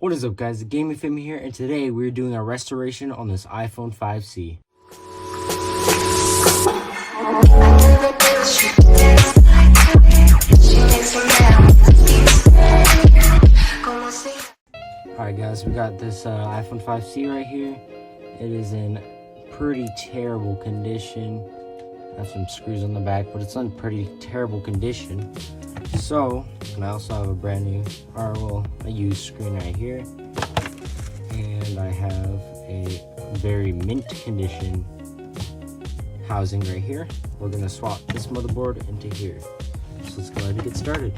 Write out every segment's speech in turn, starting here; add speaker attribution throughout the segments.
Speaker 1: What is up, guys? The Gaming Fam here, and today we're doing a restoration on this iPhone 5C. Alright guys, we got this iPhone 5C right here. It is in pretty terrible condition. Have some screws on the back, but it's in pretty terrible condition. So, and I also have a brand new, a used screen right here. And I have a very mint condition housing right here. We're gonna swap this motherboard into here. So let's go ahead and get started.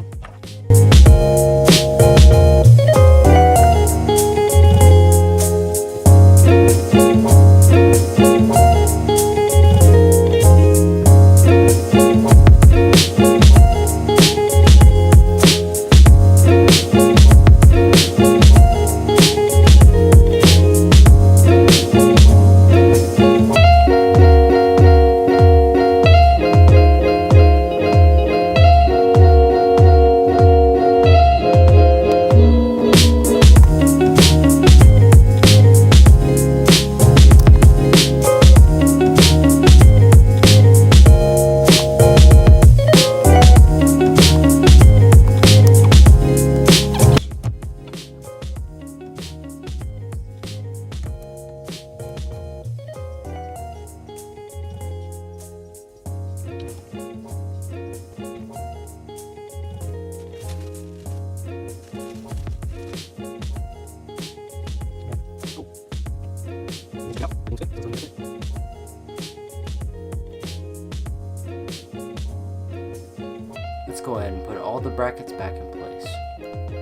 Speaker 1: Let's go ahead and put all the brackets back in place.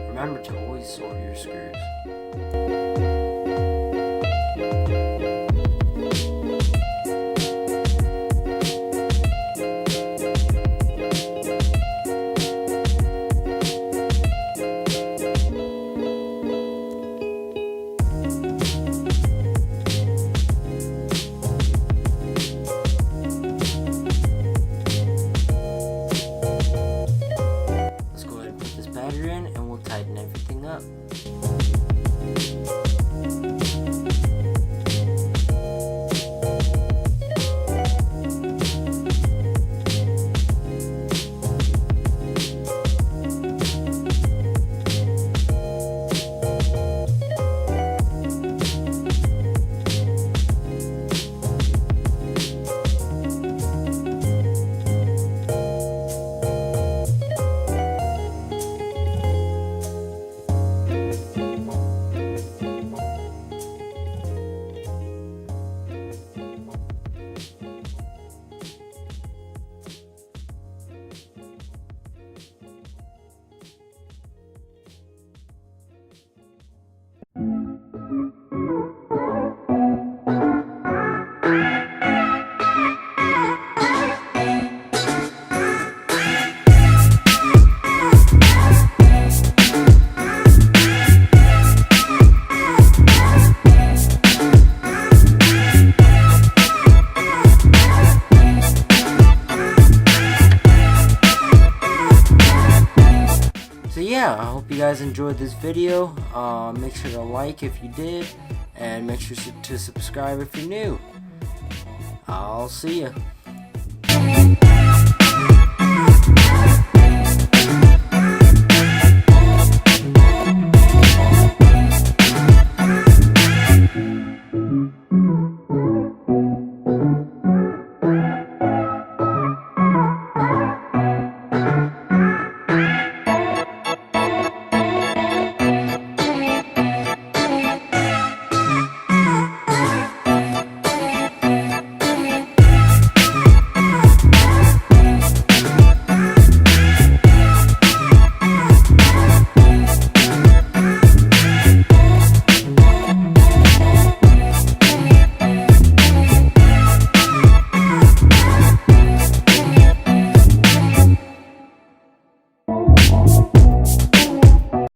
Speaker 1: Remember to always sort your screws. In and we'll tighten everything up. So yeah, I hope you guys enjoyed this video. Make sure to like if you did, and make sure to subscribe if you're new. I'll see ya.